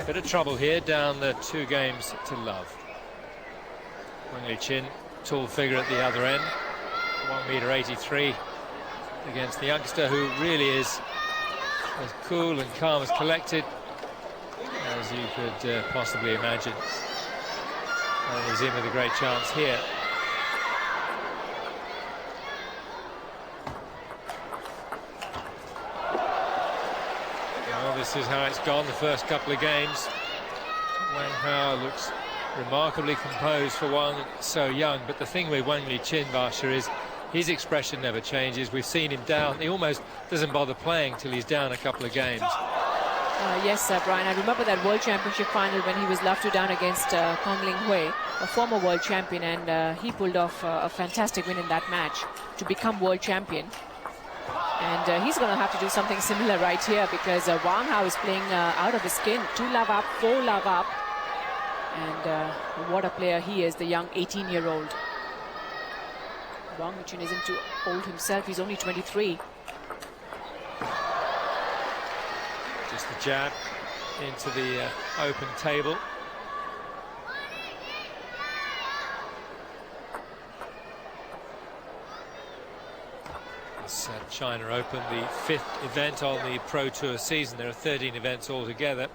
Bit of trouble here, down the 2 games to love. Wang Liqin, tall figure at the other end, 1.83 m against the youngster, who really is as cool and calm, as collected as you could possibly imagine. And he's in with a great chance here. Well, this is how it's gone the first couple of games. Wang Hao looks remarkably composed for one so young, but the thing with Wang Liqin, Varsha, is his expression never changes. We've seen him down. He almost doesn't bother playing till he's down a couple of games. Yes, Brian, I remember that World Championship final when he was love to down against Kong Ling Hui, a former world champion, and he pulled off a fantastic win in that match to become world champion. And he's going to have to do something similar right here, because Wang Hao is playing out of his skin. 2 love up, 4 love up. And what a player he is, the young 18-year-old. Wang Liqin isn't too old himself, he's only 23. Just the jab into the open table. It's China Open, the 5th event on the Pro Tour season. There are 13 events altogether,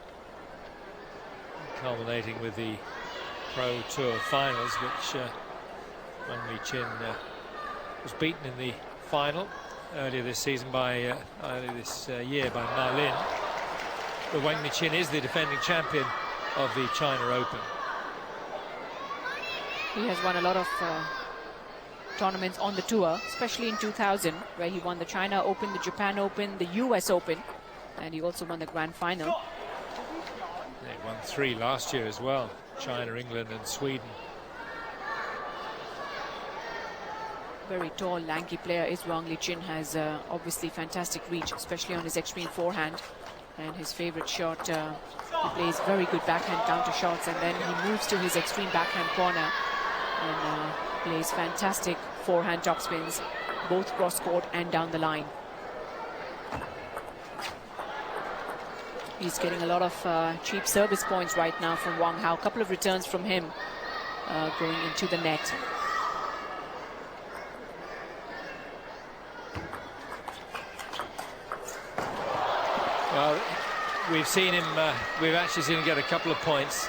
culminating with the Pro Tour finals, which Wang Liqin was beaten in the final earlier this season by year by Ma Lin. But Wang Liqin is the defending champion of the China Open. He has won a lot of tournaments on the tour, especially in 2000, where he won the China Open, the Japan Open, the US Open, and he also won the Grand Final. They won 3 last year as well, China, England and Sweden. Very tall, lanky player is Wang Liqin, has obviously fantastic reach, especially on his extreme forehand. And his favorite shot, he plays very good backhand counter shots, and then he moves to his extreme backhand corner and plays fantastic forehand topspins, both cross court and down the line. He's getting a lot of cheap service points right now from Wang Hao. A couple of returns from him going into the net. Well, we've seen him, we've actually seen him get a couple of points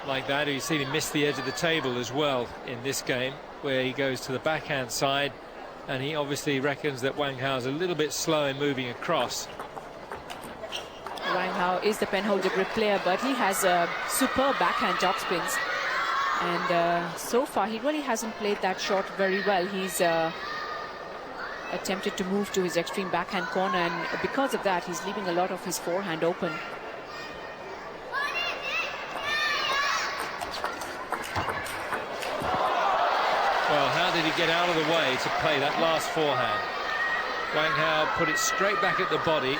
like that. We've seen him miss the edge of the table as well in this game, where he goes to the backhand side, and he obviously reckons that Wang Hao is a little bit slow in moving across. Wang Hao is the penholder grip player, but he has superb backhand topspins. And so far, he really hasn't played that shot very well. He's attempted to move to his extreme backhand corner, and because of that, he's leaving a lot of his forehand open. Well, how did he get out of the way to play that last forehand? Wang Hao put it straight back at the body.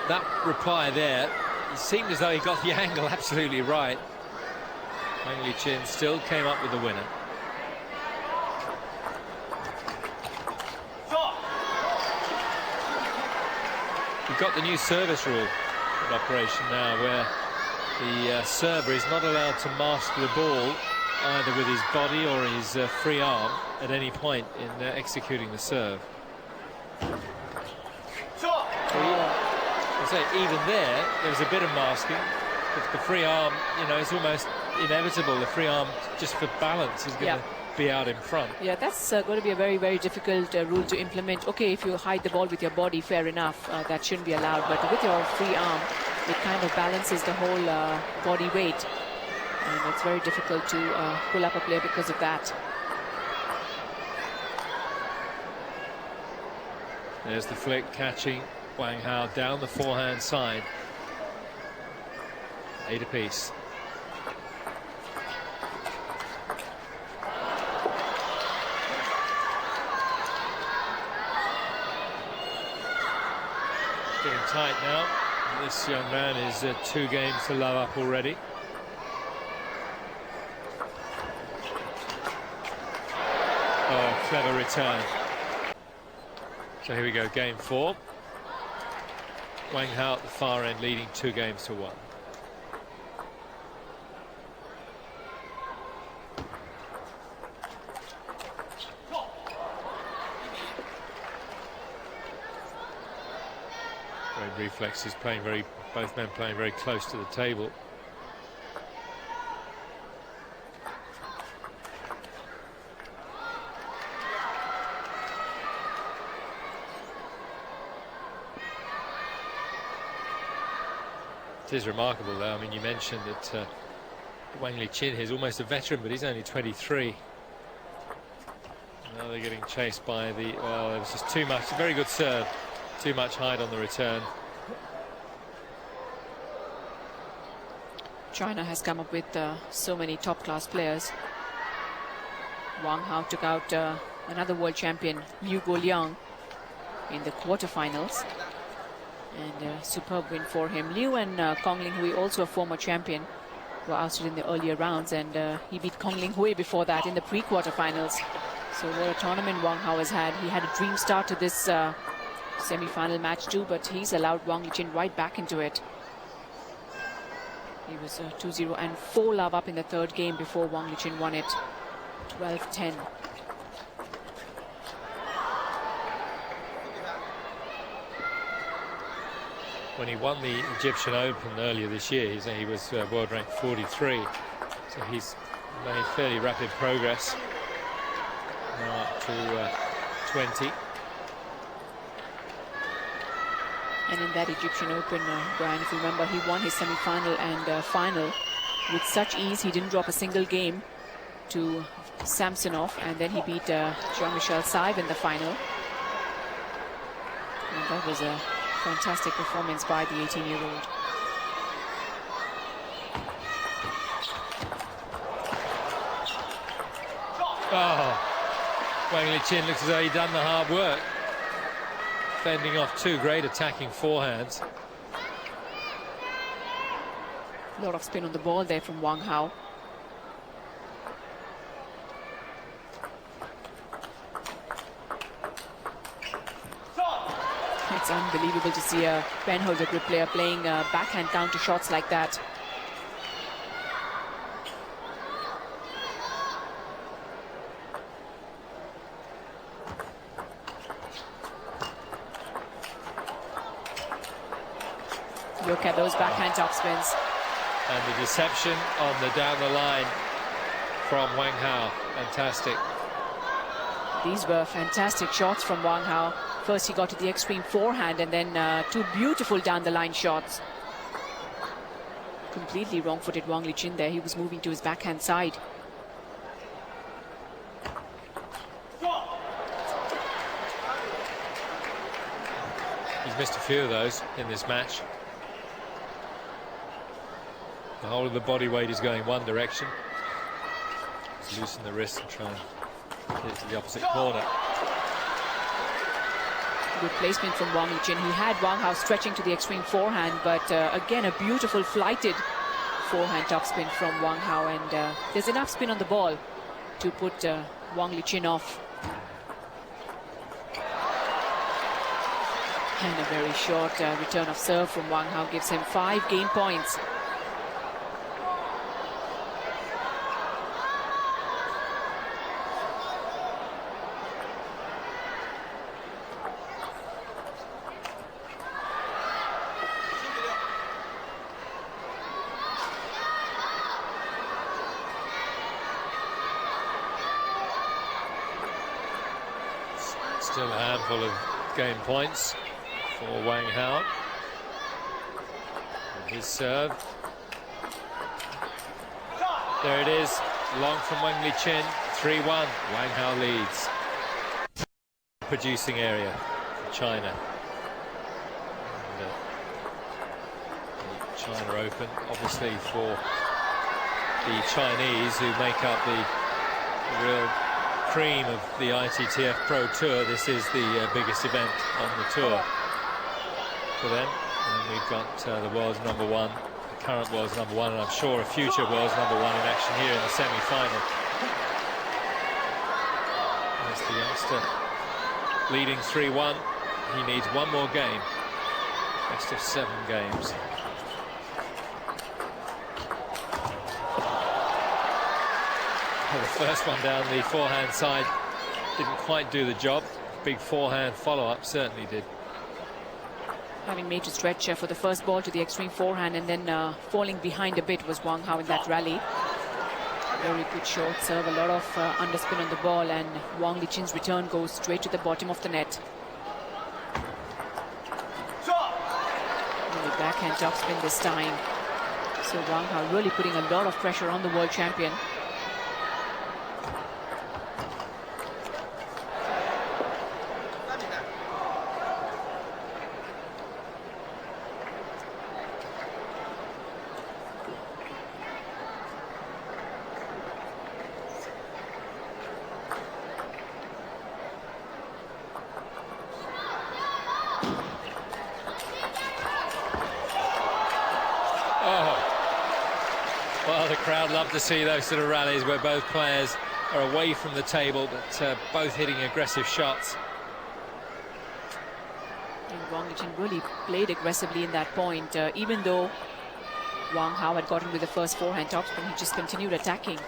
That reply there, it seemed as though he got the angle absolutely right. Wang Liqin still came up with the winner. We've got the new service rule in operation now, where the server is not allowed to mask the ball either with his body or his free arm at any point in executing the serve. I say, even there's a bit of masking, but the free arm, you know, it's almost inevitable. The free arm, just for balance, is going to be out in front. Yeah, that's going to be a very, very difficult rule to implement. Okay, if you hide the ball with your body, fair enough, that shouldn't be allowed. But with your free arm, it kind of balances the whole body weight. And it's very difficult to pull up a player because of that. There's the flick, catching Wang Hao down the forehand side. 8 apiece. Getting tight now. This young man is 2 games to love up already. Oh, clever return. So here we go, game 4. Wang Hao at the far end leading 2-1. Great reflexes, both men playing very close to the table. It is remarkable though. I mean, you mentioned that Wang Liqin is almost a veteran, but he's only 23. Now they're getting chased by the, well, it was just too much, a very good serve, too much height on the return. China has come up with so many top-class players. Wang Hao took out another world champion, Liu Guoliang, in the quarterfinals. And a superb win for him. Liu and Kong Linghui, also a former champion, were ousted in the earlier rounds, and he beat Kong Linghui before that in the pre-quarterfinals. So what a tournament Wang Hao has had. He had a dream start to this semi-final match too, but he's allowed Wang Liqin right back into it. He was 2-0 and 4-love up in the third game before Wang Liqin won it 12-10. When he won the Egyptian Open earlier this year, he was world ranked 43. So he's made fairly rapid progress. Now up to 20. And in that Egyptian Open, Brian, if you remember, he won his semi-final and final with such ease. He didn't drop a single game to Samsonov, and then he beat Jean-Michel Saive in the final. And that was a fantastic performance by the 18-year-old. Oh, Wang Liqin looks as though he'd done the hard work, fending off two great attacking forehands. A lot of spin on the ball there from Wang Hao. It's unbelievable to see a penholder grip player playing backhand counter shots like that. Look at those backhand topspins. And the deception on the down the line from Wang Hao. Fantastic. These were fantastic shots from Wang Hao. First he got to the extreme forehand, and then two beautiful down the line shots. Completely wrong-footed Wang Liqin there. He was moving to his backhand side. He's missed a few of those in this match. The whole of the body weight is going one direction. Just loosen the wrist and try and hit it to the opposite corner. Good placement from Wang Liqin. He had Wang Hao stretching to the extreme forehand, but again a beautiful flighted forehand topspin from Wang Hao, and there's enough spin on the ball to put Wang Liqin off. And a very short return of serve from Wang Hao gives him 5 game points. Still a handful of game points for Wang Hao. And his serve. There it is, long from Wang Liqin, 3-1. Wang Hao leads. Producing area for China. And, the China Open, obviously for the Chinese who make up the real cream of the ITTF Pro Tour. This is the biggest event on the tour for them. And we've got the world's #1, the current world's #1, and I'm sure a future world's #1 in action here in the semi-final. There's the youngster leading 3-1. He needs one more game Best of 7 games. Well, the first one down the forehand side didn't quite do the job. Big forehand follow-up certainly did. Having made to stretch for the first ball to the extreme forehand and then falling behind a bit was Wang Hao in that rally. Very good short serve, a lot of underspin on the ball, and Wang Liqin's return goes straight to the bottom of the net. And the backhand topspin this time. So Wang Hao really putting a lot of pressure on the world champion. Well, the crowd love to see those sort of rallies where both players are away from the table, but both hitting aggressive shots. And Wang Liqin really played aggressively in that point. Even though Wang Hao had gotten with the first forehand topspin, he just continued attacking.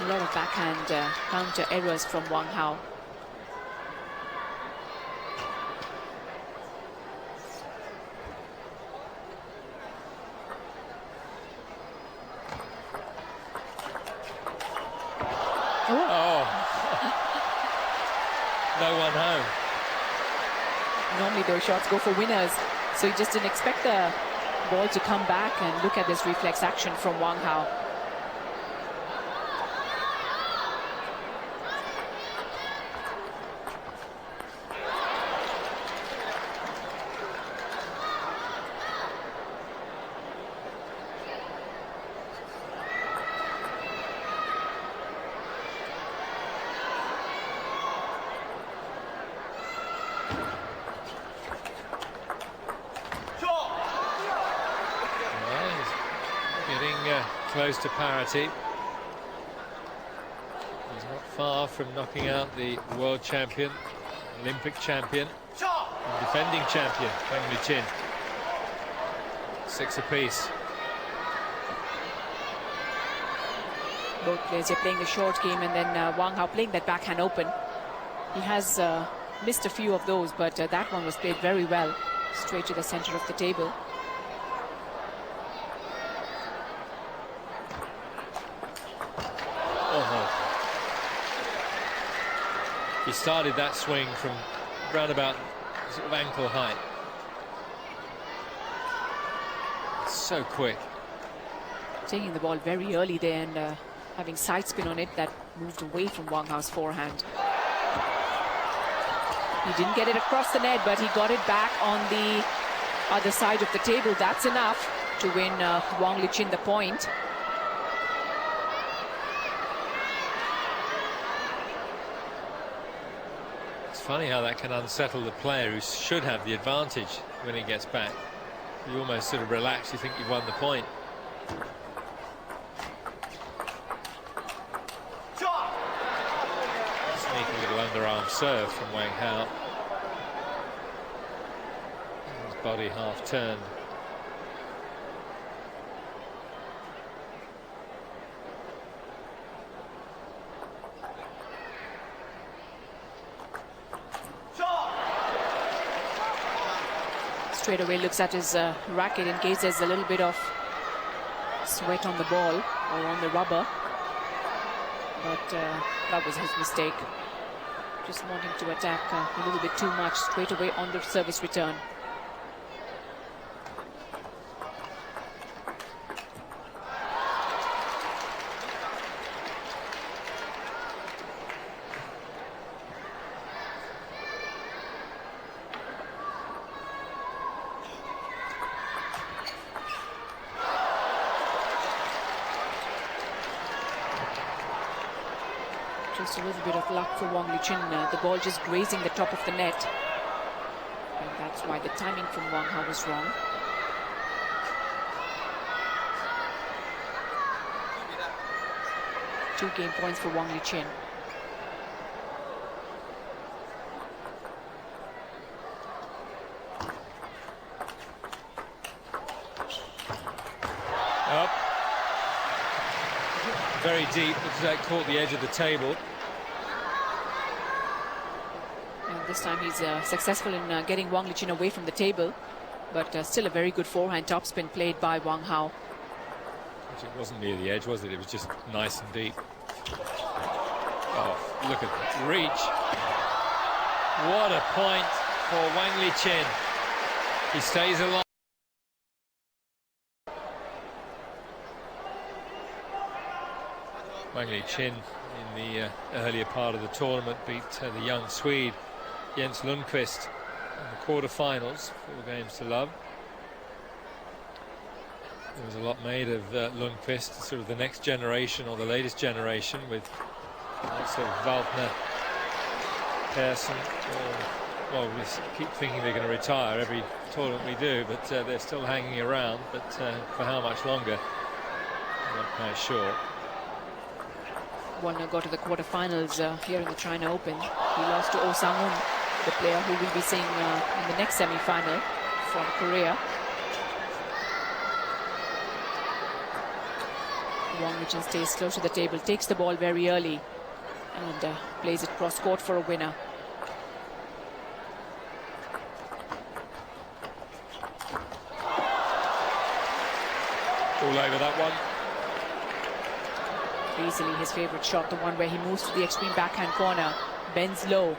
A lot of backhand counter errors from Wang Hao. No one home. Normally those shots go for winners, so he just didn't expect the ball to come back, and look at this reflex action from Wang Hao. Close to parity. He's not far from knocking out the world champion, Olympic champion, and defending champion, Wang Liqin. 6 apiece. Both players are playing the short game, and then Wang Hao playing that backhand open. He has missed a few of those, but that one was played very well, straight to the center of the table. He started that swing from round about sort of ankle height. It's so quick. Taking the ball very early there and having side spin on it that moved away from Wang Hao's forehand. He didn't get it across the net, but he got it back on the other side of the table. That's enough to win Wang Liqin the point. Funny how that can unsettle the player who should have the advantage when he gets back. You almost sort of relax, you think you've won the point. Sneaky little underarm serve from Wang Hao. His body half turned. Straight away looks at his racket in case there's a little bit of sweat on the ball or on the rubber. But that was his mistake. Just wanting to attack a little bit too much straight away on the service return. Just a little bit of luck for Wang Liqin. The ball just grazing the top of the net. And that's why the timing from Wang Hao was wrong. Two game points for Wang Liqin. very deep. That caught the edge of the table. And this time he's successful in getting Wang Liqin away from the table, but still a very good forehand topspin played by Wang Hao. It wasn't near the edge, was it? It was just nice and deep. Oh, look at that reach. What a point for Wang Liqin. He stays alive. Wang Liqin in the earlier part of the tournament beat the young Swede Jens Lundqvist in the quarterfinals, 4 games to love. There was a lot made of Lundqvist, sort of the next generation or the latest generation, with lots of Waltner, Persson. Well, we keep thinking they're going to retire every tournament we do, but they're still hanging around. But for how much longer, I'm not quite sure. Wang got to the quarterfinals here in the China Open. He lost to Oh Sang-un, the player who we'll be seeing in the next semi-final from Korea. Wang Liqin stays close to the table, takes the ball very early and plays it cross-court for a winner. All over that one. Easily his favorite shot, the one where he moves to the extreme backhand corner, bends low,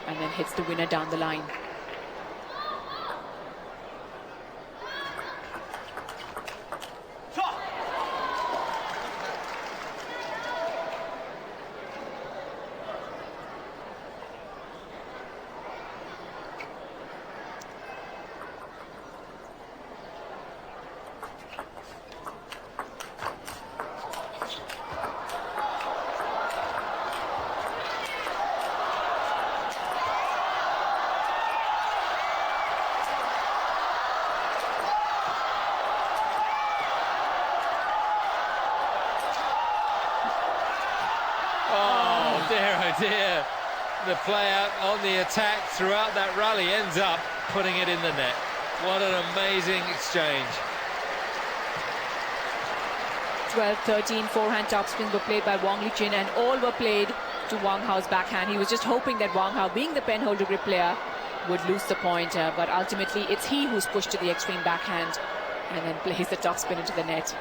and then hits the winner down the line. Dear, the player on the attack throughout that rally ends up putting it in the net. What an amazing exchange. 12-13 forehand topspins were played by Wang Liqin, and all were played to Wang Hao's backhand. He was just hoping that Wang Hao, being the penholder grip player, would lose the point, but ultimately it's he who's pushed to the extreme backhand and then plays the topspin into the net.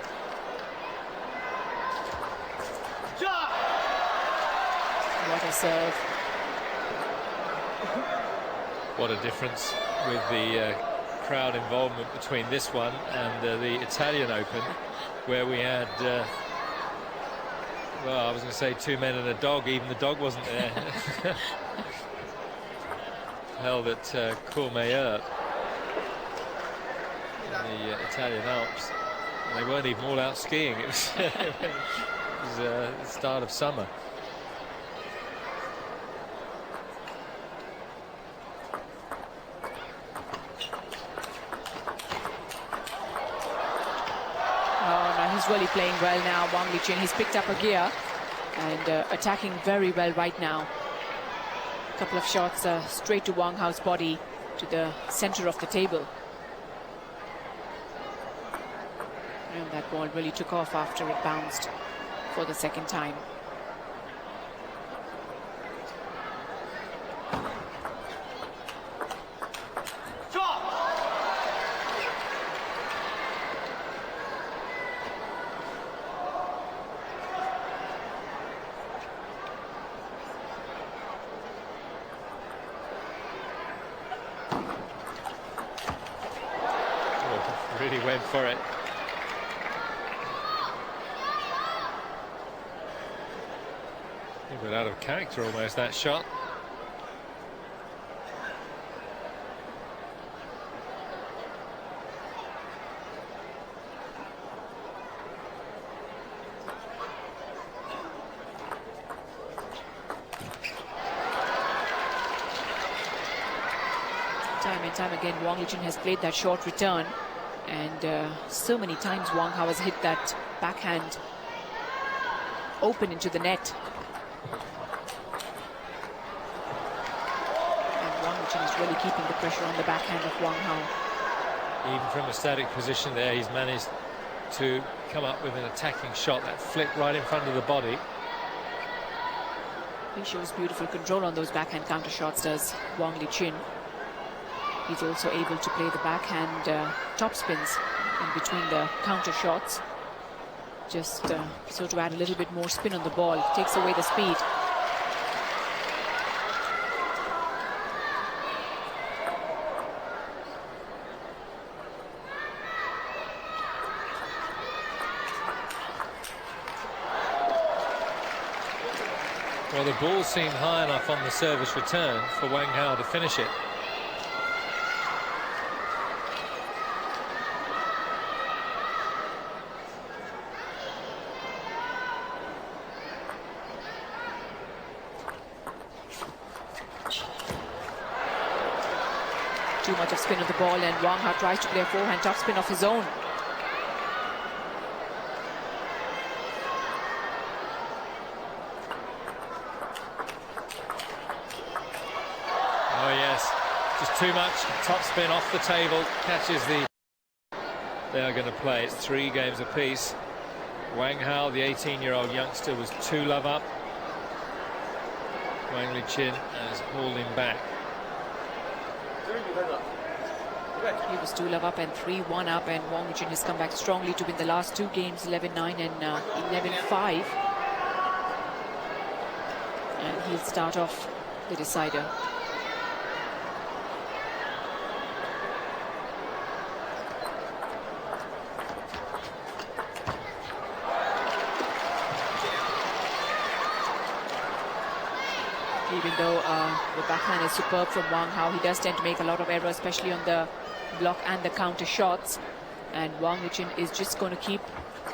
What a serve. What a difference with the crowd involvement between this one and the Italian Open, where we had, well, I was going to say 2 men and a dog. Even the dog wasn't there. Held at Courmayeur in the Italian Alps. And they weren't even all out skiing. It was, the start of summer. He's really playing well now, Wang Liqin. He's picked up a gear and attacking very well right now. A couple of shots straight to Wang Hao's body, to the center of the table. And that ball really took off after it bounced for the second time. Really went for it. A bit out of character almost, that shot. Time and time again, Wang Liqin has played that short return. And so many times Wang Hao has hit that backhand open into the net. And Wang Liqin is really keeping the pressure on the backhand of Wang Hao. Even from a static position there, he's managed to come up with an attacking shot. That flick right in front of the body. He shows beautiful control on those backhand counter shots, does Wang Liqin. He's also able to play the backhand top spins in between the counter shots, just so to add a little bit more spin on the ball, takes away the speed. Well, the ball seemed high enough on the service return for Wang Hao to finish it. Too much of spin of the ball, and Wang Hao tries to play a forehand top spin of his own. Oh yes, just too much top spin off the table, catches the... They are going to play. It's 3 games apiece. Wang Hao, the 18-year-old youngster, was 2-love up. Wang Liqin has hauled him back. He was 2-love up and 3-1 up, and Wang Liqin has come back strongly to win the last 2 games, 11-9 and 11-5. And he'll start off the decider. Even though the backhand is superb from Wang Hao, he does tend to make a lot of errors, especially on the block and the counter shots. And Wang Liqin is just going to keep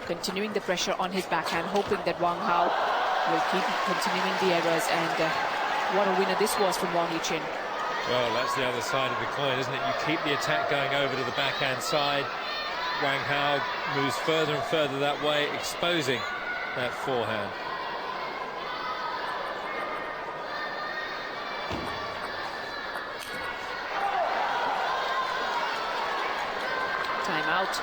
continuing the pressure on his backhand, hoping that Wang Hao will keep continuing the errors. And what a winner this was from Wang Liqin. Well, that's the other side of the coin, isn't it? You keep the attack going over to the backhand side. Wang Hao moves further and further that way, exposing that forehand. Timeout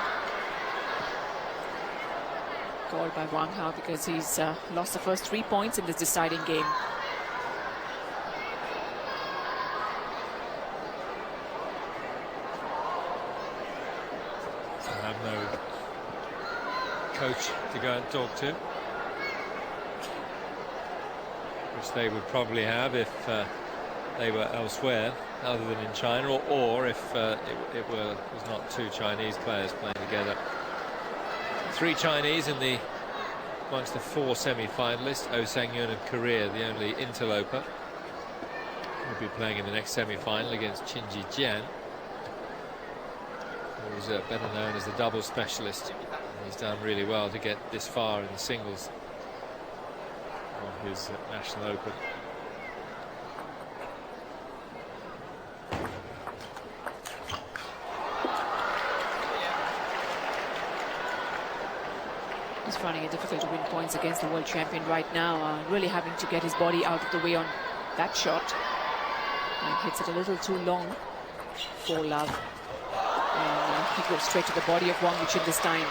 called by Wang Hao because he's lost the first 3 points in this deciding game. So I have no coach to go and talk to, which they would probably have if they were elsewhere other than in China, or if it was not 2 Chinese players playing together. 3 Chinese amongst the 4 semi-finalists. Oh Sang-yun of Korea, the only interloper, will be playing in the next semi-final against Qin Jijian, who's better known as the double specialist. He's done really well to get this far in the singles of his National Open. He's finding it difficult to win points against the world champion right now, really having to get his body out of the way on that shot. And hits it a little too long for love. And he goes straight to the body of Wang Liqin this time.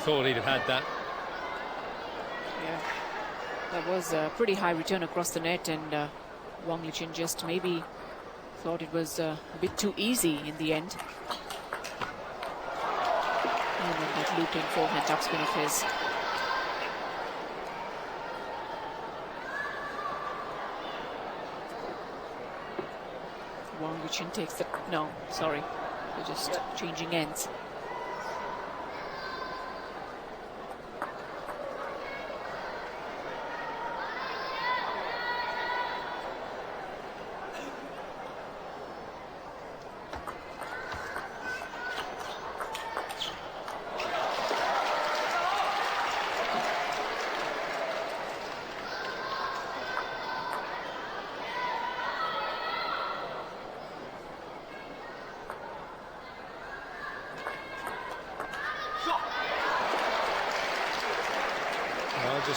Thought he'd have had that. Yeah, that was a pretty high return across the net, and Wang Liqin just maybe thought it was a bit too easy in the end. And then that looping forehand topspin of his. Wang Liqin takes the... No, sorry. They're just changing ends.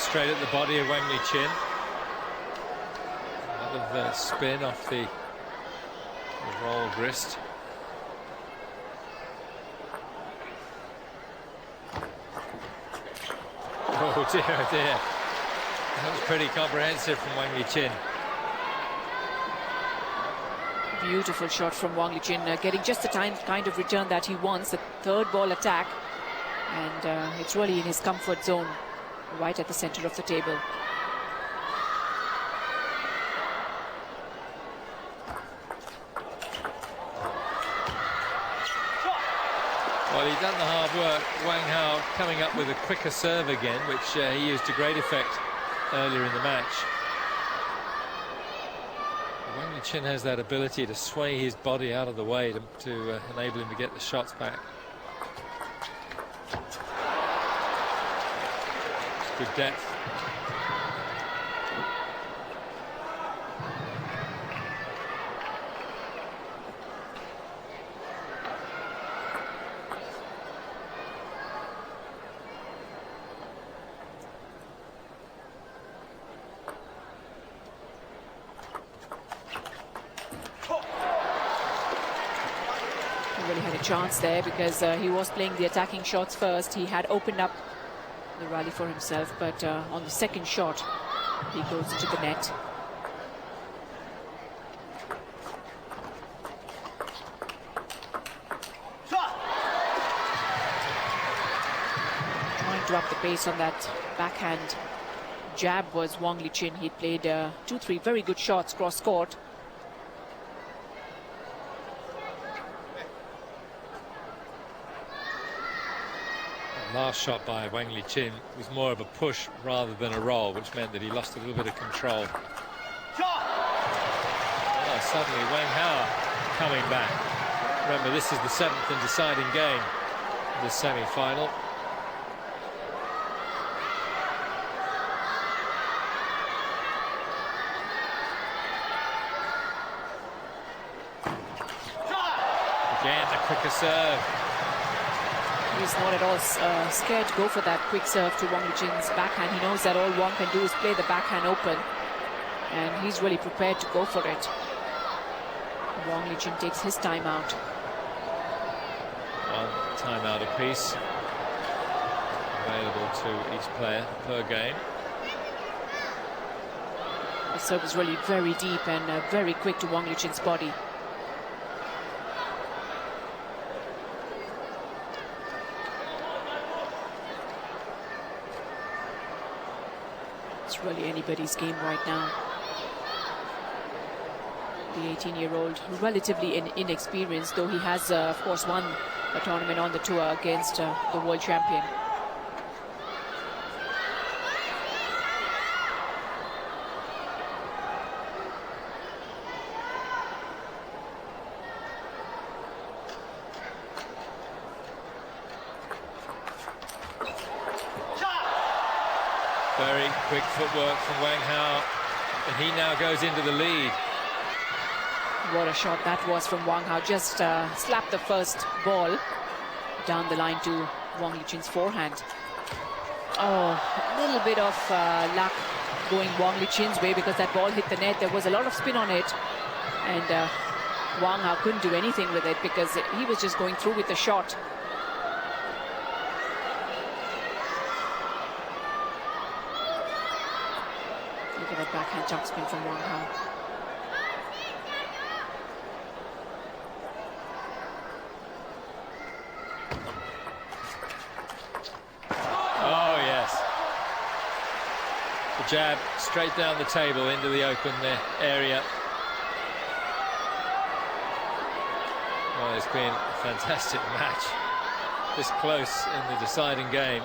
straight at the body of Wang Liqin. A lot of spin off the rolled wrist. Oh dear, oh dear. That was pretty comprehensive from Wang Liqin. Beautiful shot from Wang Liqin, getting just the kind of return that he wants, the third ball attack. And it's really in his comfort zone, right at the center of the table. Well, he's done the hard work. Wang Hao coming up with a quicker serve again, which he used to great effect earlier in the match. Wang Liqin has that ability to sway his body out of the way to enable him to get the shots back. Good depth. He really had a chance there because he was playing the attacking shots first. He had opened up the rally for himself, but on the second shot he goes into the net. Trying to up the pace on that backhand jab was Wang Liqin. He played 2-3 very good shots cross court. Last shot by Wang Liqin was more of a push rather than a roll, which meant that he lost a little bit of control. Oh, suddenly Wang Hao coming back. Remember, this is the 7th and deciding game of the semi-final. Again, a quicker serve. He's not at all scared to go for that quick serve to Wang Liqin's backhand. He knows that all Wang can do is play the backhand open, and he's really prepared to go for it. Wang Liqin takes his timeout. One timeout apiece available to each player per game. The serve is really very deep and very quick to Wang Liqin's body. It's really anybody's game right now. The 18-year-old, relatively inexperienced, though he has, of course, won a tournament on the tour against the world champion. Very quick footwork from Wang Hao, and he now goes into the lead. What a shot that was from Wang Hao. Just slapped the first ball down the line to Wang Liqin's forehand. Oh, a little bit of luck going Wang Liqin's way because that ball hit the net. There was a lot of spin on it, and Wang Hao couldn't do anything with it because he was just going through with the shot. Look at that backhand topspin from Wang Hao. Oh, yes. The jab straight down the table into the open area. Well, it's been a fantastic match. This close in the deciding game.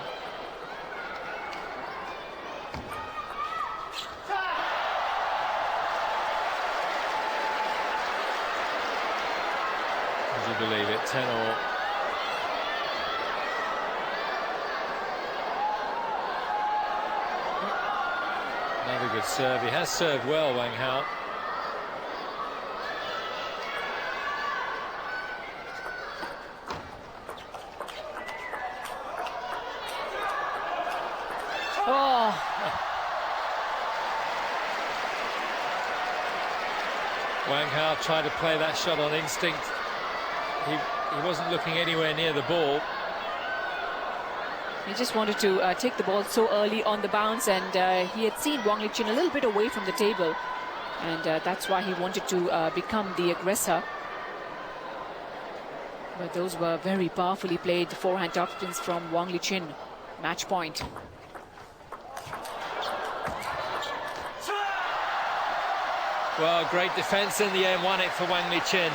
Would you believe it? 10-all. Another good serve. He has served well, Wang Hao. Oh, Wang Hao tried to play that shot on instinct. He wasn't looking anywhere near the ball. he just wanted to take the ball so early on the bounce, and he had seen Wang Liqin a little bit away from the table, and that's why he wanted to become the aggressor. But those were very powerfully played forehand topspins from Wang Liqin. Match point. Well, great defense in the end, won it for Wang Liqin.